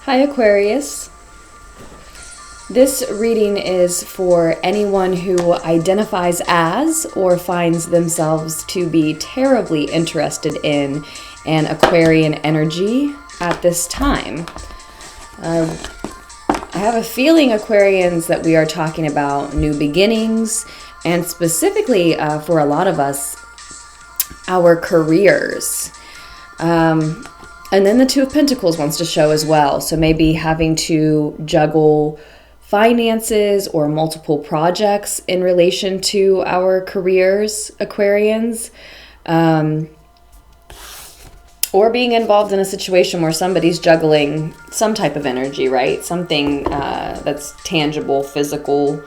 Hi Aquarius. This reading is for anyone who identifies as or finds themselves to be terribly interested in an Aquarian energy at this time. I have a feeling, Aquarians, that we are talking about new beginnings, and specifically for a lot of us, our careers. And then the Two of Pentacles wants to show as well. So maybe having to juggle finances or multiple projects in relation to our careers, Aquarians. Or being involved in a situation where somebody's juggling some type of energy, right? Something that's tangible, physical,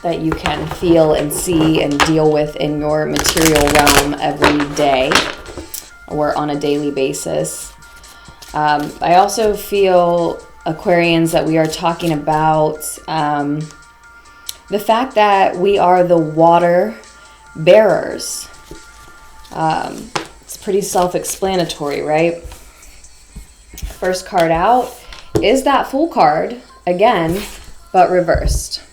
that you can feel and see and deal with in your material realm every day or on a daily basis. I also feel, Aquarians, that we are talking about the fact that we are the water bearers. It's pretty self-explanatory, right? First card out is that Fool card, again, but reversed.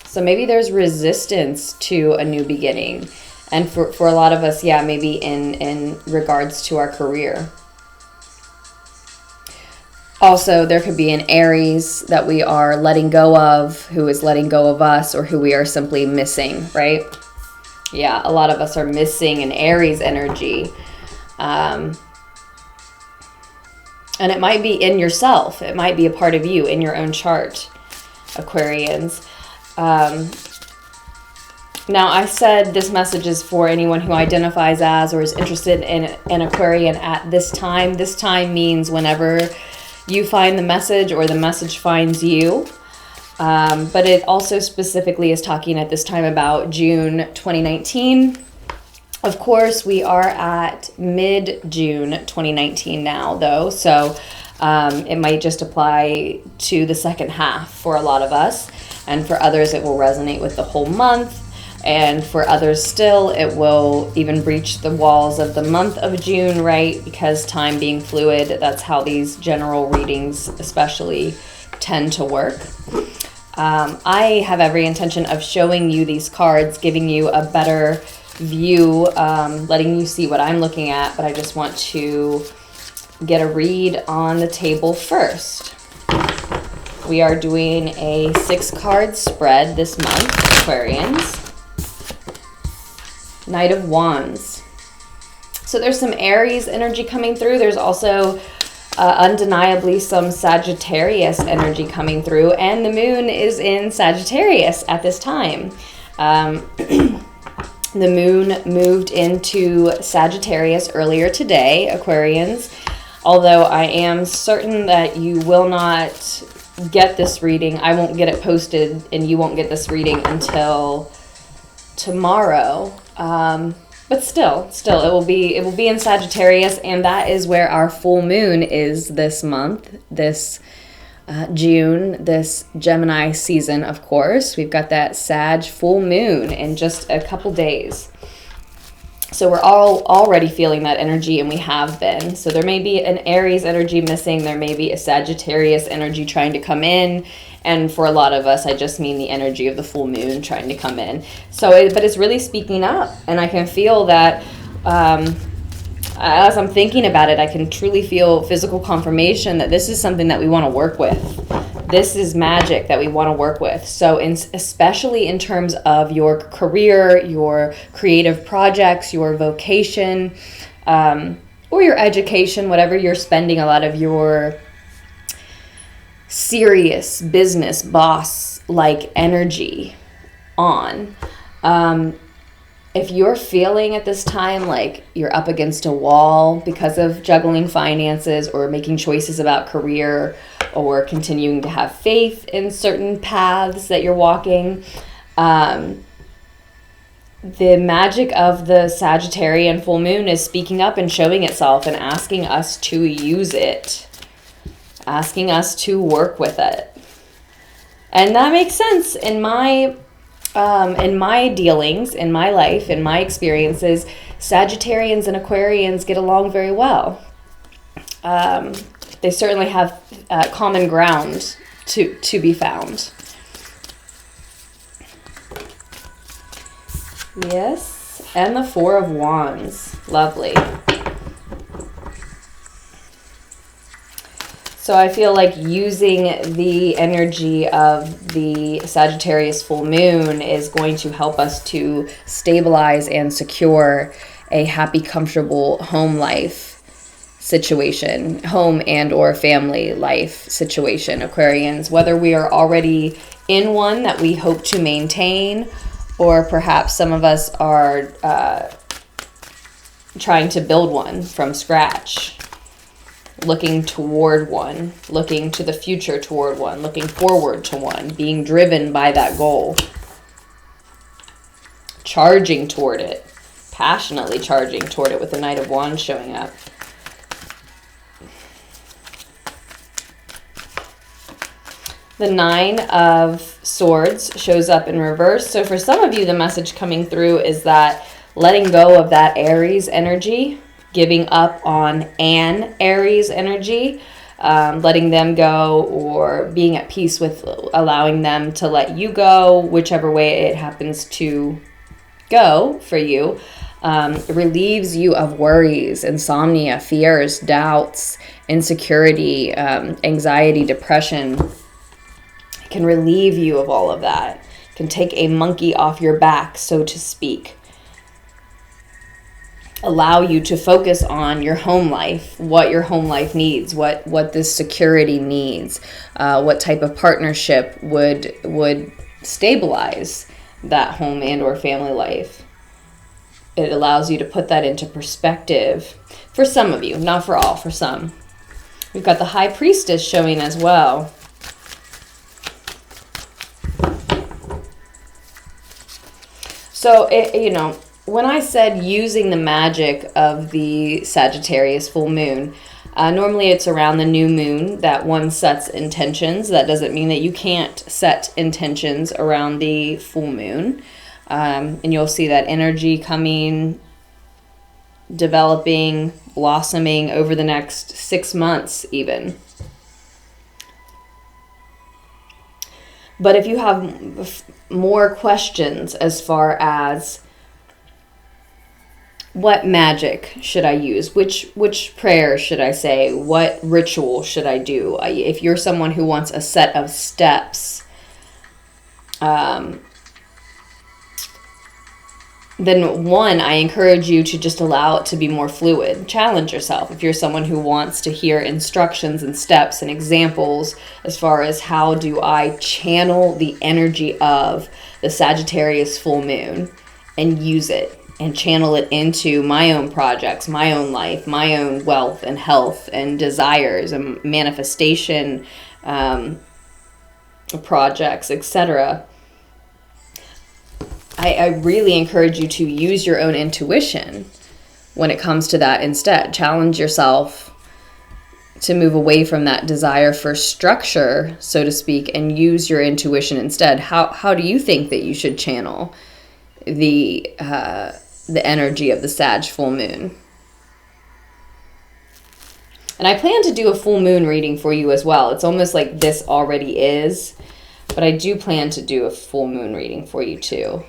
So maybe there's resistance to a new beginning. And for a lot of us, yeah, maybe in regards to our career. Also, there could be an Aries that we are letting go of, who is letting go of us, or who we are simply missing, right? Yeah, a lot of us are missing an Aries energy. And it might be in yourself. It might be a part of you in your own chart, Aquarians. Now, I said this message is for anyone who identifies as or is interested in an Aquarian at this time. This time means whenever you find the message or the message finds you. But it also specifically is talking at this time about June 2019. Of course, we are at mid-June 2019 now, though. So it might just apply to the second half for a lot of us. And for others, it will resonate with the whole month. And for others still, it will even breach the walls of the month of June, right? Because time being fluid, that's how these general readings especially tend to work. I have every intention of showing you these cards, giving you a better view, letting you see what I'm looking at, but I just want to get a read on the table first. We are doing a 6-card spread this month, Aquarians. Knight of Wands. So there's some Aries energy coming through. There's also undeniably some Sagittarius energy coming through. And the moon is in Sagittarius at this time. The moon moved into Sagittarius earlier today, Aquarians. Although I am certain that you will not get this reading. I won't get it posted and you won't get this reading until tomorrow. But still it will be in Sagittarius, and that is where our full moon is this month, this June, this Gemini season. Of course, we've got that Sag full moon in just a couple days. So we're all already feeling that energy, and we have been. So there may be an Aries energy missing. There may be a Sagittarius energy trying to come in. And for a lot of us, I just mean the energy of the full moon trying to come in. But it's really speaking up. And I can feel that as I'm thinking about it, I can truly feel physical confirmation that this is something that we want to work with. This is magic that we want to work with. So especially in terms of your career, your creative projects, your vocation, or your education, whatever you're spending a lot of your serious business boss-like energy on. If you're feeling at this time like you're up against a wall because of juggling finances or making choices about career or continuing to have faith in certain paths that you're walking, the magic of the Sagittarian full moon is speaking up and showing itself and asking us to use it, asking us to work with it. And that makes sense in my dealings, in my life, in my experiences. Sagittarians and Aquarians get along very well. They certainly have common ground to be found. Yes, and the Four of Wands. Lovely. So I feel like using the energy of the Sagittarius full moon is going to help us to stabilize and secure a happy, comfortable home life situation, home and or family life situation, Aquarians, whether we are already in one that we hope to maintain, or perhaps some of us are trying to build one from scratch, looking toward one, looking to the future toward one, looking forward to one, being driven by that goal, charging toward it, passionately charging toward it with the Knight of Wands showing up. The Nine of Swords shows up in reverse. So for some of you, the message coming through is that letting go of that Aries energy, giving up on an Aries energy, letting them go, or being at peace with allowing them to let you go, whichever way it happens to go for you, relieves you of worries, insomnia, fears, doubts, insecurity, anxiety, depression. It can relieve you of all of that. It can take a monkey off your back, so to speak. Allow you to focus on your home life, what your home life needs, what this security needs, what type of partnership would stabilize that home and or family life. It allows you to put that into perspective for some of you, not for all, for some. We've got the High Priestess showing as well. So, you know, when I said using the magic of the Sagittarius full moon, normally it's around the new moon that one sets intentions. That doesn't mean that you can't set intentions around the full moon. And you'll see that energy coming, developing, blossoming over the next 6 months even. But if you have more questions as far as what magic should I use, which prayer should I say, what ritual should I do, if you're someone who wants a set of steps, then one, I encourage you to just allow it to be more fluid. Challenge yourself. If you're someone who wants to hear instructions and steps and examples as far as how do I channel the energy of the Sagittarius full moon and use it and channel it into my own projects, my own life, my own wealth and health and desires and manifestation projects, etc., I really encourage you to use your own intuition when it comes to that instead. Challenge yourself to move away from that desire for structure, so to speak, and use your intuition instead. How do you think that you should channel the energy of the Sag full moon? And I plan to do a full moon reading for you as well. It's almost like this already is, but I do plan to do a full moon reading for you too.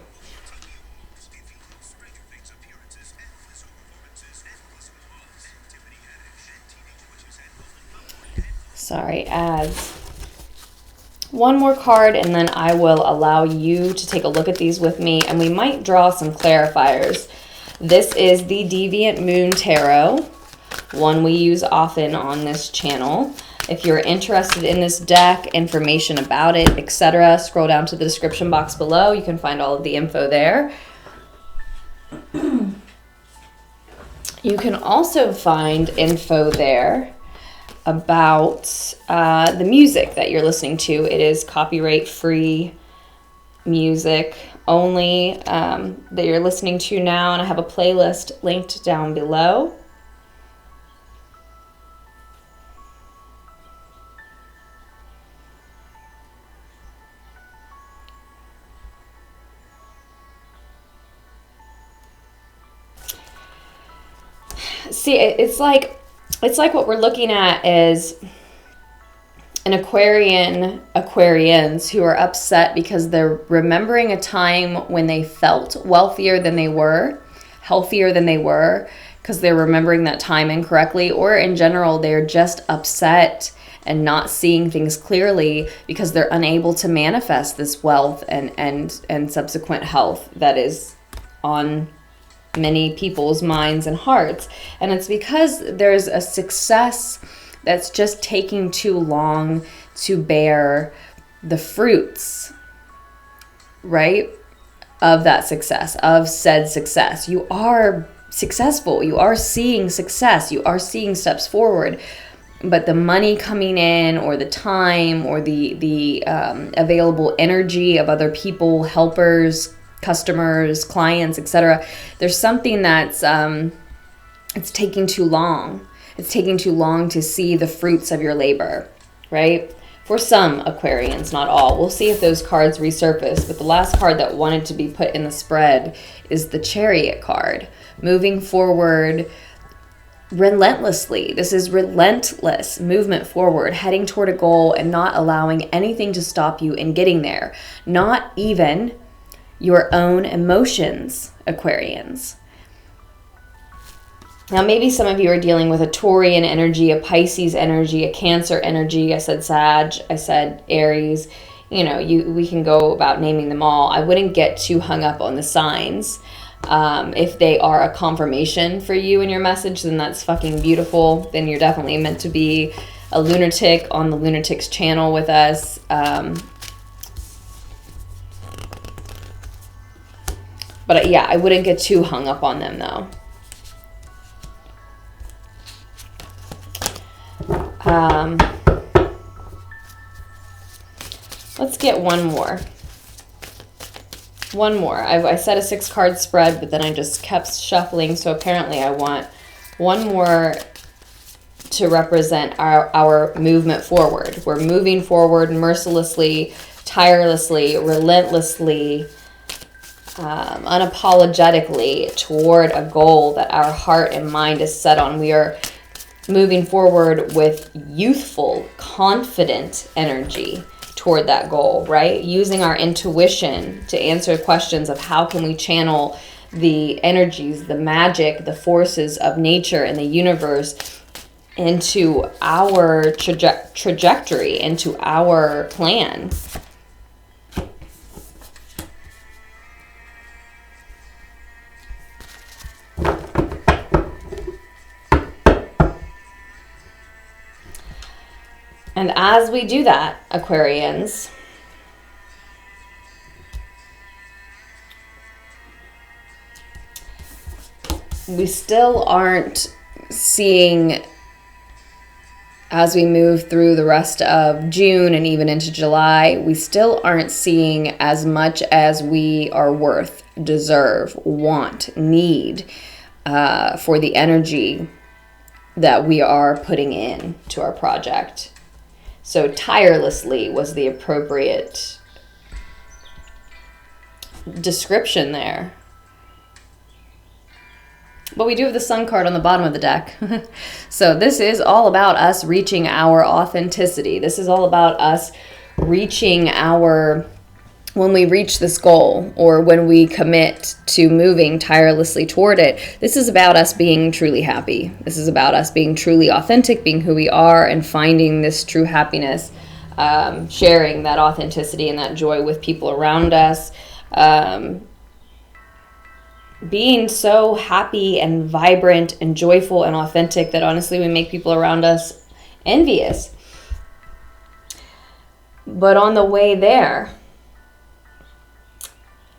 Sorry, ads. One more card and then I will allow you to take a look at these with me and we might draw some clarifiers. This is the Deviant Moon Tarot, one we use often on this channel. If you're interested in this deck, information about it, etc., scroll down to the description box below. You can find all of the info there. You can also find info there about the music that you're listening to. It is copyright-free music only that you're listening to now, and I have a playlist linked down below. See, it's like it's like what we're looking at is an Aquarians who are upset because they're remembering a time when they felt wealthier than they were, healthier than they were, because they're remembering that time incorrectly, or in general, they're just upset and not seeing things clearly because they're unable to manifest this wealth and subsequent health that is on many people's minds and hearts. And it's because there's a success that's just taking too long to bear the fruits, right, of that success, of said success. You are successful. You are seeing success. You are seeing steps forward. But the money coming in, or the time, or the available energy of other people, helpers, customers, clients, etc. There's something that's it's taking too long. It's taking too long to see the fruits of your labor, right? For some Aquarians, not all. We'll see if those cards resurface. But the last card that wanted to be put in the spread is the Chariot card. Moving forward relentlessly. This is relentless movement forward, heading toward a goal and not allowing anything to stop you in getting there. Not even your own emotions, Aquarians. Now, maybe some of you are dealing with a Taurian energy, a Pisces energy, a Cancer energy. I said Sag, I said Aries. You know, we can go about naming them all. I wouldn't get too hung up on the signs. If they are a confirmation for you in your message, then that's fucking beautiful. Then you're definitely meant to be a lunatic on the Lunartics channel with us. But yeah, I wouldn't get too hung up on them though. Let's get one more. One more. I said a 6-card spread, but then I just kept shuffling. So apparently I want one more to represent our movement forward. We're moving forward mercilessly, tirelessly, relentlessly, unapologetically toward a goal that our heart and mind is set on. We are moving forward with youthful, confident energy toward that goal, right? Using our intuition to answer questions of how can we channel the energies, the magic, the forces of nature and the universe into our trajectory, into our plan. And as we do that, Aquarians, we still aren't seeing, as we move through the rest of June and even into July, we still aren't seeing as much as we are worth, deserve, want, need for the energy that we are putting in to our project. So tirelessly was the appropriate description there. But we do have the Sun card on the bottom of the deck. So this is all about us reaching our authenticity. This is all about us reaching our, when we reach this goal or when we commit to moving tirelessly toward it. This is about us being truly happy. This is about us being truly authentic, being who we are and finding this true happiness, sharing that authenticity and that joy with people around us. Being so happy and vibrant and joyful and authentic that honestly we make people around us envious. But on the way there,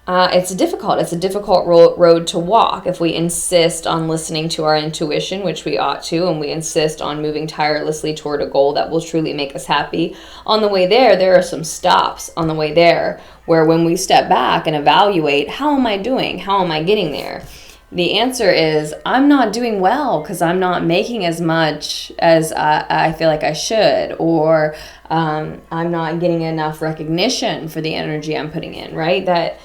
it's difficult. It's a difficult road to walk if we insist on listening to our intuition, which we ought to, and we insist on moving tirelessly toward a goal that will truly make us happy. On the way there are some stops on the way there where when we step back and evaluate, how am I doing? How am I getting there? The answer is, I'm not doing well because I'm not making as much as I feel like I should, or I'm not getting enough recognition for the energy I'm putting in, right? That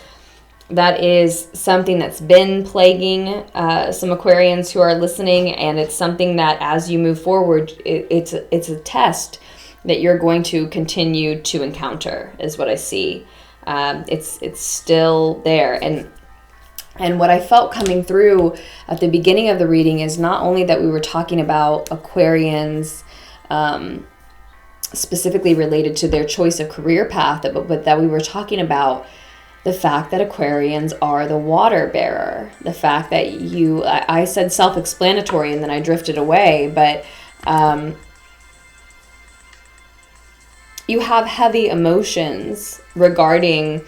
That is something that's been plaguing some Aquarians who are listening, and it's something that as you move forward, it's a test that you're going to continue to encounter, is what I see. It's still there. And what I felt coming through at the beginning of the reading is not only that we were talking about Aquarians specifically related to their choice of career path, but that we were talking about the fact that Aquarians are the water bearer. The fact that I said self-explanatory and then I drifted away, but you have heavy emotions regarding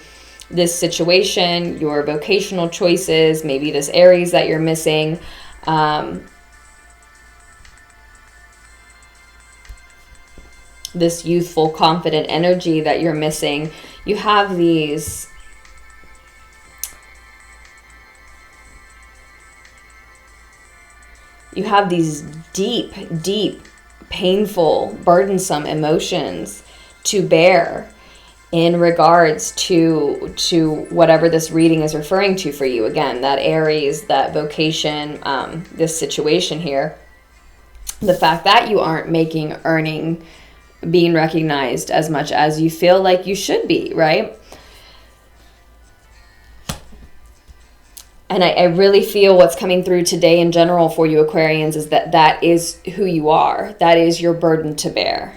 this situation, your vocational choices, maybe this Aries that you're missing. This youthful, confident energy that you're missing. You have these deep, deep, painful, burdensome emotions to bear in regards to whatever this reading is referring to for you. Again, that Aries, that vocation, this situation here. The fact that you aren't earning, being recognized as much as you feel like you should be, right? And I really feel what's coming through today in general for you Aquarians is that is who you are. That is your burden to bear.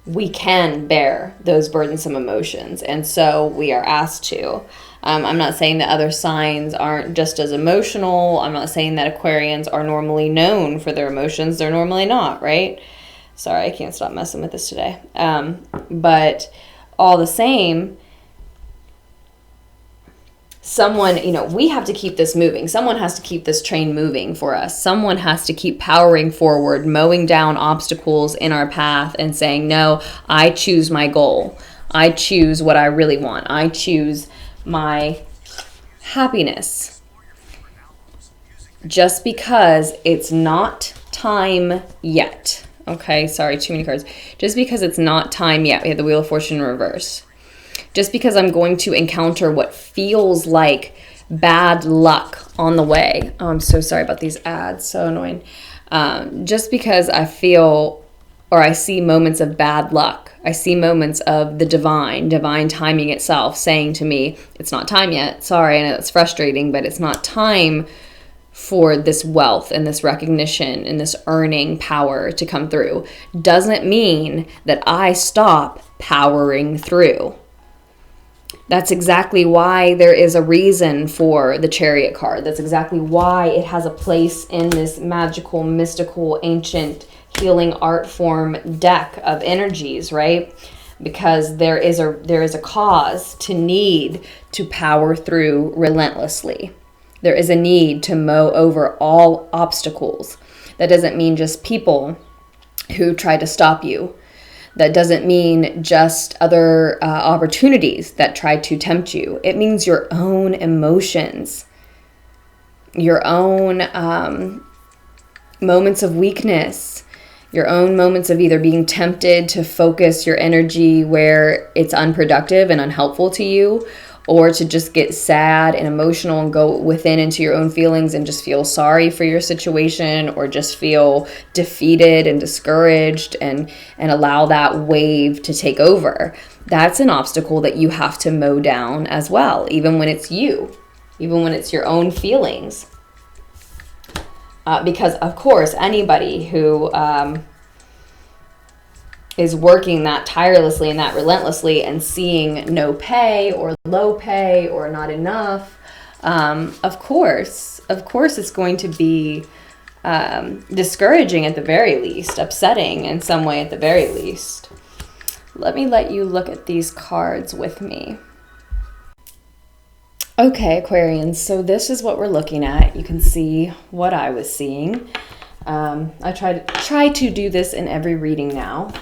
We can bear those burdensome emotions, and so we are asked to. I'm not saying that other signs aren't just as emotional. I'm not saying that Aquarians are normally known for their emotions. They're normally not, right? Sorry, I can't stop messing with this today. But all the same, someone, we have to keep this moving. Someone has to keep this train moving for us. Someone has to keep powering forward, mowing down obstacles in our path and saying, no, I choose my goal. I choose what I really want. I choose my happiness. Just because it's not time yet. Okay, sorry, too many cards. Just because it's not time yet. We have the Wheel of Fortune in reverse. Just because I'm going to encounter what feels like bad luck on the way. Oh, I'm so sorry about these ads. So annoying. Just because I feel or I see moments of bad luck. I see moments of the divine timing itself saying to me, it's not time yet. Sorry, I know it's frustrating, but it's not time for this wealth and this recognition and this earning power to come through. Doesn't mean that I stop powering through. That's exactly why there is a reason for the Chariot card. That's exactly why it has a place in this magical, mystical, ancient healing art form deck of energies, right? Because there is a cause to need to power through relentlessly. There is a need to mow over all obstacles. That doesn't mean just people who try to stop you. That doesn't mean just other opportunities that try to tempt you. It means your own emotions, your own moments of weakness, your own moments of either being tempted to focus your energy where it's unproductive and unhelpful to you, or to just get sad and emotional and go within into your own feelings and just feel sorry for your situation, or just feel defeated and discouraged and allow that wave to take over. That's an obstacle that you have to mow down as well, even when it's you, even when it's your own feelings. Because, of course, anybody who is working that tirelessly and that relentlessly and seeing no pay or low pay or not enough, of course it's going to be discouraging at the very least, upsetting in some way at the very least. Let me let you look at these cards with me. Okay, Aquarians, so this is what we're looking at. You can see what I was seeing. I try to do this in every reading now.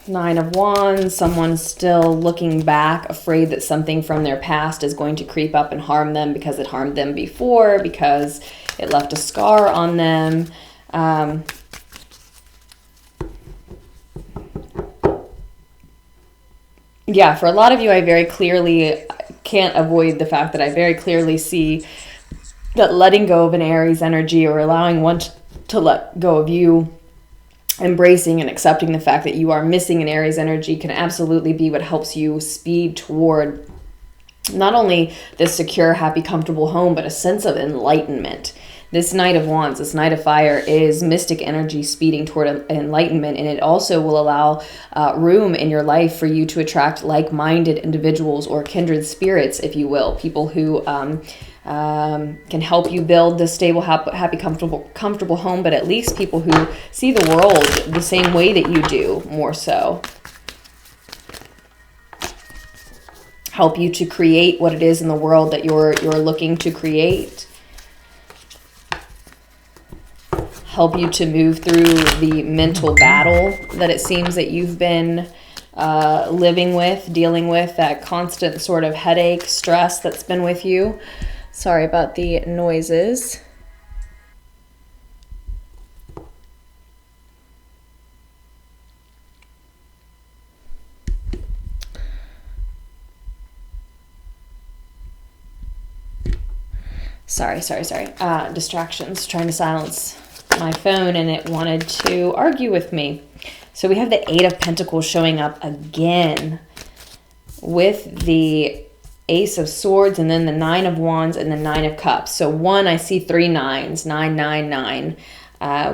9 of Wands, someone still looking back, afraid that something from their past is going to creep up and harm them because it harmed them before, because it left a scar on them. yeah, for a lot of you, I very clearly can't avoid the fact that I very clearly see that letting go of an Aries energy, or allowing one to let go of you, embracing and accepting the fact that you are missing an Aries energy, can absolutely be what helps you speed toward not only this secure, happy, comfortable home, but a sense of enlightenment. This Knight of Wands, this Knight of Fire, is mystic energy speeding toward enlightenment, and it also will allow room in your life for you to attract like-minded individuals, or kindred spirits, if you will, people who can help you build this stable, happy, comfortable home, but at least people who see the world the same way that you do, more so. Help you to create what it is in the world that you're looking to create. Help you to move through the mental battle that it seems that you've been living with, dealing with, that constant sort of headache, stress that's been with you. Sorry about the noises. Sorry. Distractions, trying to silence my phone, and it wanted to argue with me. So we have the Eight of Pentacles showing up again with the Ace of Swords, and then the Nine of Wands and the Nine of Cups. So one, I see 3 nines, 999,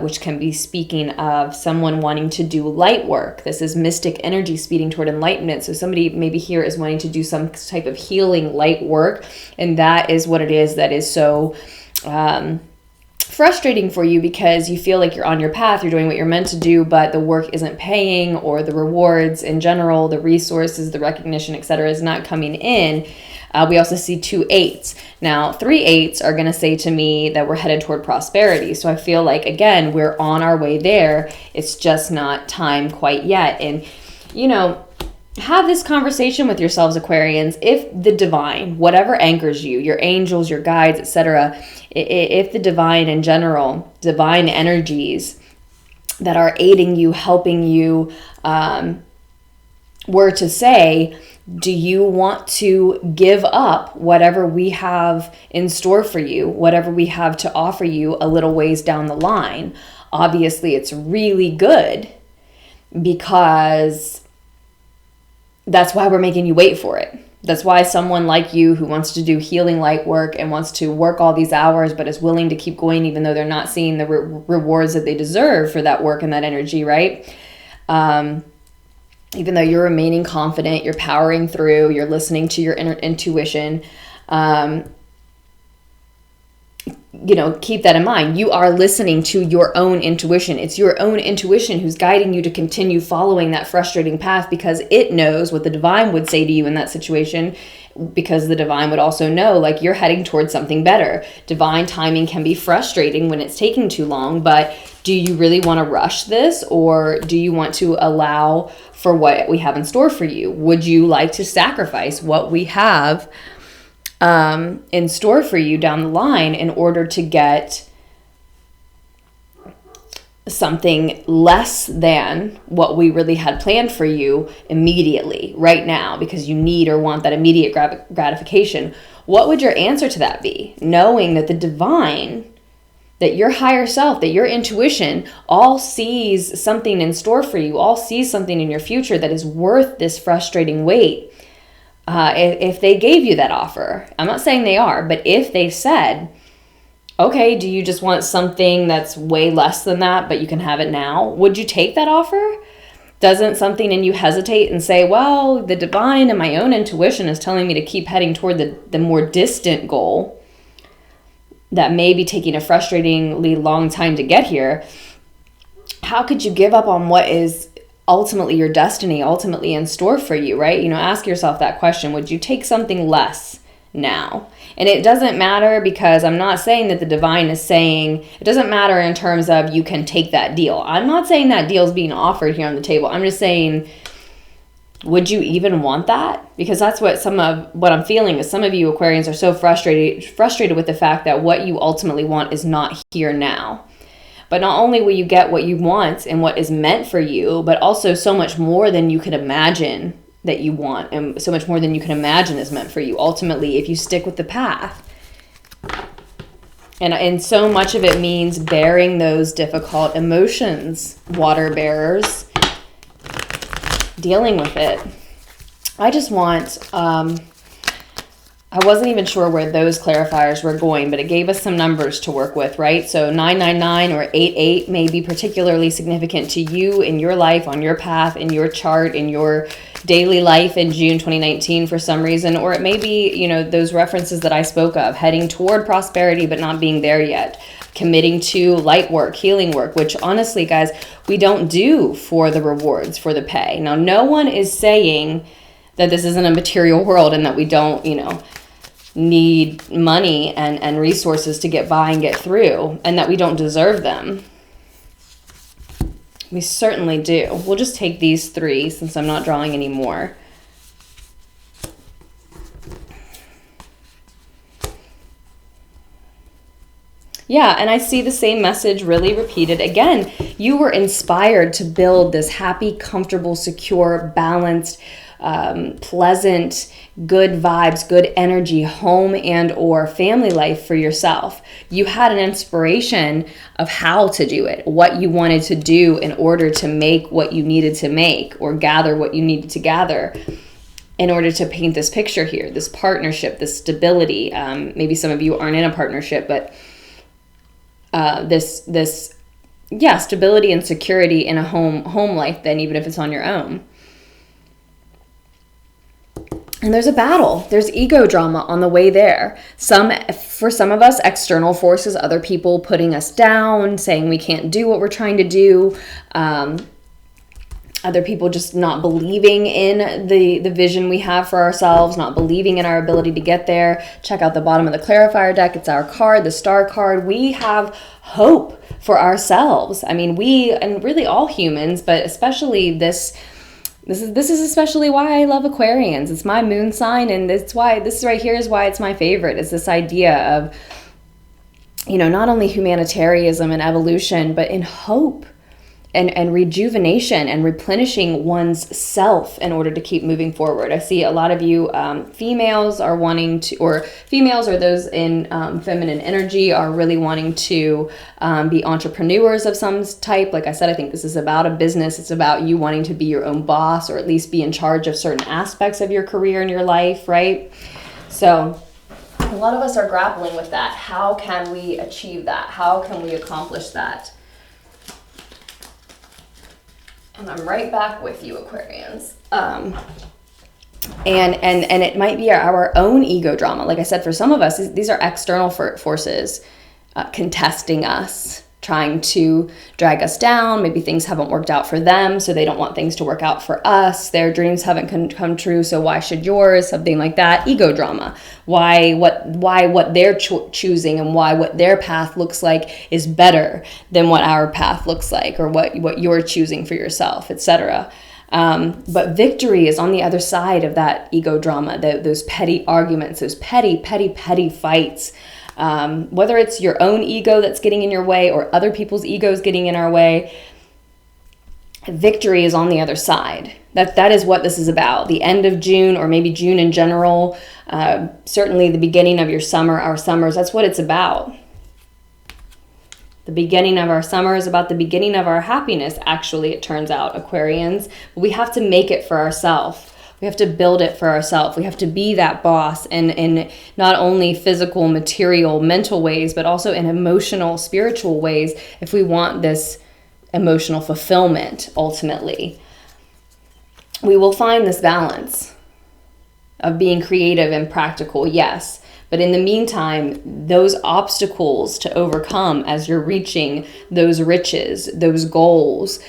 which can be speaking of someone wanting to do light work. This is mystic energy speeding toward enlightenment. So somebody maybe here is wanting to do some type of healing light work, and that is what it is that is so frustrating for you, because you feel like you're on your path, you're doing what you're meant to do, but the work isn't paying, or the rewards in general, the resources, the recognition, etc., is not coming in. We also see 2 8s. Now, 3 8s are going to say to me that we're headed toward prosperity. So I feel like, again, we're on our way there. It's just not time quite yet. And, you know, have this conversation with yourselves, Aquarians. If the divine, whatever anchors you, your angels, your guides, etc., if the divine in general, divine energies that are aiding you, helping you, were to say, do you want to give up whatever we have in store for you, whatever we have to offer you a little ways down the line? Obviously, it's really good, because that's why we're making you wait for it. That's why someone like you, who wants to do healing light work and wants to work all these hours, but is willing to keep going even though they're not seeing the rewards that they deserve for that work and that energy, right? Even though you're remaining confident, you're powering through, you're listening to your inner intuition, you know, keep that in mind. You are listening to your own intuition. It's your own intuition who's guiding you to continue following that frustrating path, because it knows what the divine would say to you in that situation, because the divine would also know, like, you're heading towards something better. Divine timing can be frustrating when it's taking too long, but do you really want to rush this, or do you want to allow for what we have in store for you? Would you like to sacrifice what we have in store for you down the line in order to get something less than what we really had planned for you immediately, right now, because you need or want that immediate gratification? What would your answer to that be? Knowing that the divine, that your higher self, that your intuition all sees something in store for you, all sees something in your future that is worth this frustrating wait. If they gave you that offer, I'm not saying they are, but if they said, okay, do you just want something that's way less than that, but you can have it now? Would you take that offer? Doesn't something in you hesitate and say, well, the divine and my own intuition is telling me to keep heading toward the more distant goal that may be taking a frustratingly long time to get here? How could you give up on what is ultimately your destiny, ultimately in store for you, right? You know, ask yourself that question. Would you take something less now? And it doesn't matter, because I'm not saying that the divine is saying, it doesn't matter in terms of you can take that deal. I'm not saying that deal is being offered here on the table. I'm just saying, would you even want that? Because that's what I'm feeling is some of you Aquarians are so frustrated with the fact that what you ultimately want is not here now. But not only will you get what you want and what is meant for you, but also so much more than you could imagine that you want, and so much more than you can imagine is meant for you, ultimately, if you stick with the path. And so much of it means bearing those difficult emotions, water bearers, dealing with it. I just want, I wasn't even sure where those clarifiers were going, but it gave us some numbers to work with, right? So 999 or 88 may be particularly significant to you in your life, on your path, in your chart, in your daily life in June 2019 for some reason. Or it may be, you know, those references that I spoke of, heading toward prosperity but not being there yet. Committing to light work, healing work, which honestly, guys, we don't do for the rewards, for the pay. Now, no one is saying that this isn't a material world and that we don't, you know, need money and resources to get by and get through, and that we don't deserve them. We certainly do. We'll just take these three since I'm not drawing any more. Yeah, and I see the same message really repeated again. You were inspired to build this happy, comfortable, secure, balanced, pleasant, good vibes, good energy, home and or family life for yourself. You had an inspiration of how to do it, what you wanted to do in order to make what you needed to make, or gather what you needed to gather in order to paint this picture here, this partnership, this stability. Maybe some of you aren't in a partnership, but this stability and security in a home life, then, even if it's on your own. And there's a battle. There's ego drama on the way there. For some of us, external forces, other people putting us down, saying we can't do what we're trying to do. Other people just not believing in the vision we have for ourselves, not believing in our ability to get there. Check out the bottom of the clarifier deck. It's our card, the star card. We have hope for ourselves. I mean, and really all humans, but especially this is especially why I love Aquarians. It's my moon sign, and it's why this right here is why it's my favorite. Is this idea of, you know, not only humanitarianism and evolution, but in hope and rejuvenation and replenishing one's self in order to keep moving forward. I see a lot of you females are wanting to, or females or those in feminine energy are really wanting to be entrepreneurs of some type. Like I said, I think this is about a business. It's about you wanting to be your own boss, or at least be in charge of certain aspects of your career and your life, right? So a lot of us are grappling with that. How can we achieve that? How can we accomplish that? And I'm right back with you, Aquarians. And it might be our own ego drama. Like I said, for some of us, these are external forces contesting us, trying to drag us down. Maybe things haven't worked out for them, so they don't want things to work out for us. Their dreams haven't come true, so why should yours? Something like that. Ego drama. Why what they're choosing and why what their path looks like is better than what our path looks like, or what you're choosing for yourself, etc. But victory is on the other side of that ego drama, those petty arguments, those petty fights. Whether it's your own ego that's getting in your way or other people's egos getting in our way, victory is on the other side. That is what this is about. The end of June, or maybe June in general, certainly the beginning of your summer, our summers, that's what it's about. The beginning of our summer is about the beginning of our happiness, actually, it turns out, Aquarians. But we have to make it for ourselves. We have to build it for ourselves. We have to be that boss in not only physical, material, mental ways, but also in emotional, spiritual ways, if we want this emotional fulfillment, ultimately. We will find this balance of being creative and practical, yes. But in the meantime, those obstacles to overcome as you're reaching those riches, those goals,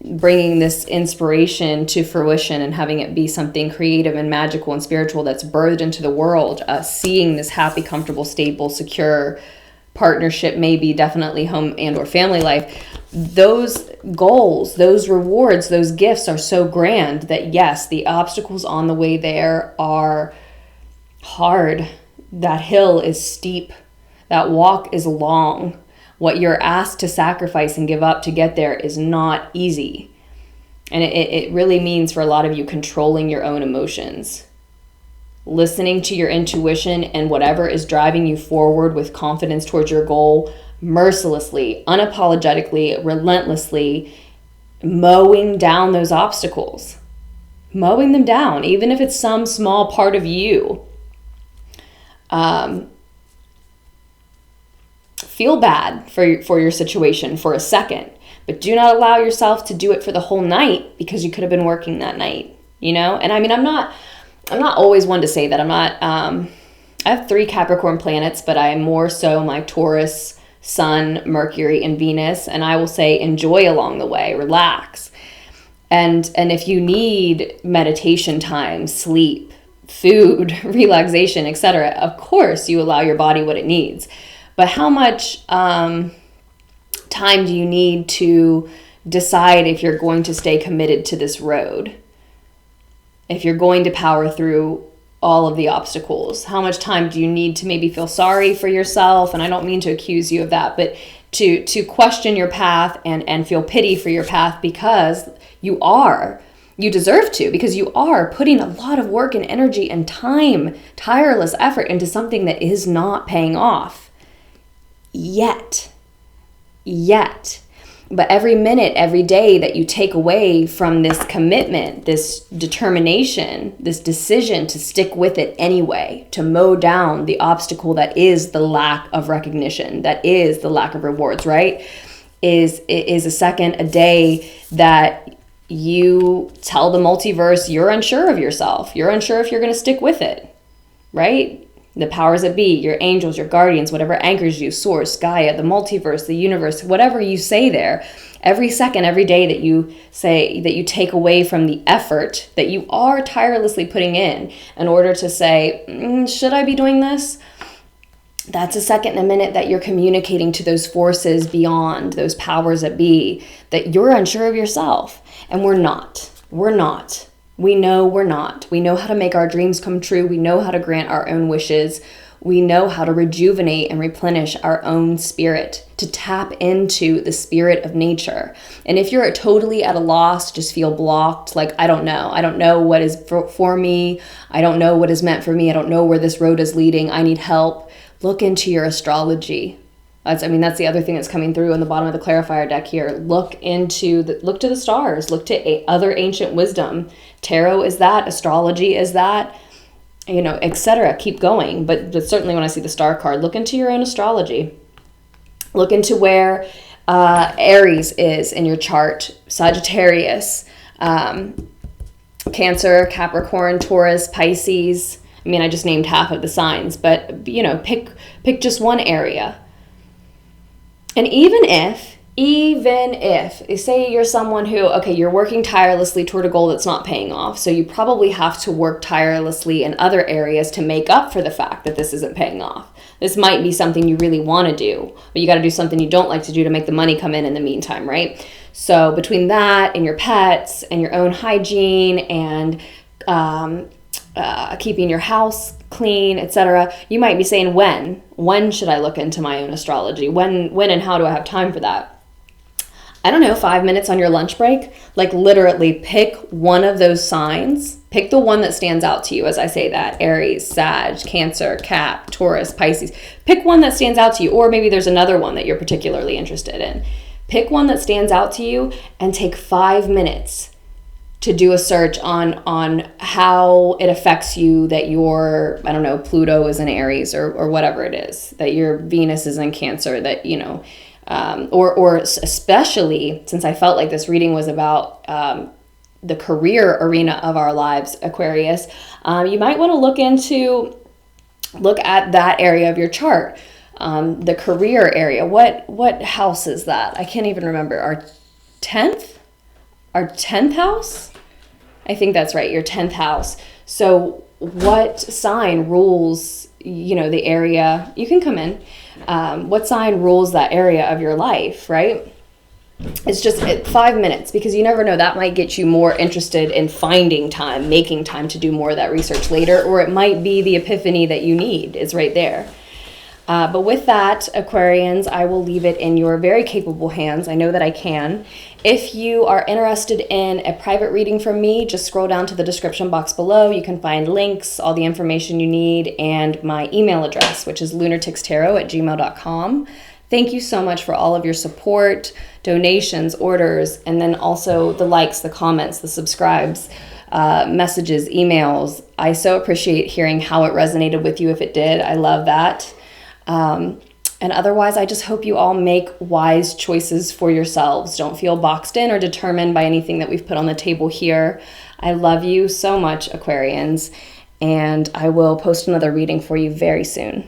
bringing this inspiration to fruition and having it be something creative and magical and spiritual that's birthed into the world, seeing this happy, comfortable, stable, secure partnership, maybe definitely home and or family life, those goals, those rewards, those gifts are so grand that yes, the obstacles on the way there are hard. That hill is steep. That walk is long. What you're asked to sacrifice and give up to get there is not easy. And it really means for a lot of you controlling your own emotions, listening to your intuition and whatever is driving you forward with confidence towards your goal, mercilessly, unapologetically, relentlessly, mowing down those obstacles, mowing them down, even if it's some small part of you. Feel bad for your situation for a second, but do not allow yourself to do it for the whole night, because you could have been working that night, you know? And I mean, I'm not always one to say that. I'm not, I have 3 Capricorn planets, but I am more so my Taurus, Sun, Mercury, and Venus. And I will say enjoy along the way, relax. And if you need meditation time, sleep, food, relaxation, etc., of course you allow your body what it needs. But how much time do you need to decide if you're going to stay committed to this road? If you're going to power through all of the obstacles, how much time do you need to maybe feel sorry for yourself? And I don't mean to accuse you of that, but to question your path and feel pity for your path, because you deserve to, because you are putting a lot of work and energy and time, tireless effort into something that is not paying off yet. But every minute, every day that you take away from this commitment, this determination, this decision to stick with it anyway, to mow down the obstacle that is the lack of recognition, that is the lack of rewards, right? Is a second, a day that you tell the multiverse you're unsure of yourself. You're unsure if you're going to stick with it, right? The powers that be, your angels, your guardians, whatever anchors you, source, Gaia, the multiverse, the universe, whatever you say there, every second, every day that you say, that you take away from the effort that you are tirelessly putting in order to say, should I be doing this? That's a second and a minute that you're communicating to those forces beyond, those powers that be, that you're unsure of yourself. And we're not. We know we're not. We know how to make our dreams come true. We know how to grant our own wishes. We know how to rejuvenate and replenish our own spirit, to tap into the spirit of nature. And if you're totally at a loss, just feel blocked, like, I don't know what is for me. I don't know what is meant for me. I don't know where this road is leading. I need help. Look into your astrology. That's the other thing that's coming through on the bottom of the clarifier deck here. Look to the stars. Look to other ancient wisdom. Tarot is that. Astrology is that. Etc. Keep going. But certainly when I see the star card, look into your own astrology. Look into where Aries is in your chart. Sagittarius, Cancer, Capricorn, Taurus, Pisces. I mean, I just named half of the signs, but pick just one area. And even if say you're someone who, you're working tirelessly toward a goal that's not paying off, so you probably have to work tirelessly in other areas to make up for the fact that this isn't paying off. This might be something you really want to do, but you got to do something you don't like to do to make the money come in the meantime, right? So between that and your pets and your own hygiene and keeping your house clean, etc., you might be saying, when should I look into my own astrology? When and how do I have time for that? I don't know, 5 minutes on your lunch break. Like, literally pick one of those signs. Pick the one that stands out to you as I say that. Aries, Sag, Cancer, Cap, Taurus, Pisces. Pick one that stands out to you, or maybe there's another one that you're particularly interested in. Pick one that stands out to you and take 5 minutes to do a search on how it affects you that your, Pluto is in Aries or whatever it is, that your Venus is in Cancer, that, or especially since I felt like this reading was about the career arena of our lives, Aquarius, you might want to look at that area of your chart, the career area. What house is that? I can't even remember. Our 10th house? I think that's right, your 10th house. So what sign rules, the area? You can come in. What sign rules that area of your life, right? It's just 5 minutes, because you never know, that might get you more interested in finding time, making time to do more of that research later, or it might be the epiphany that you need is right there. But with that, Aquarians, I will leave it in your very capable hands. I know that I can. If you are interested in a private reading from me, just scroll down to the description box below. You can find links, all the information you need, and my email address, which is lunartickstarot@gmail.com. Thank you so much for all of your support, donations, orders, and then also the likes, the comments, the subscribes, messages, emails. I so appreciate hearing how it resonated with you if it did. I love that. And otherwise, I just hope you all make wise choices for yourselves. Don't feel boxed in or determined by anything that we've put on the table here. I love you so much, Aquarians, and I will post another reading for you very soon.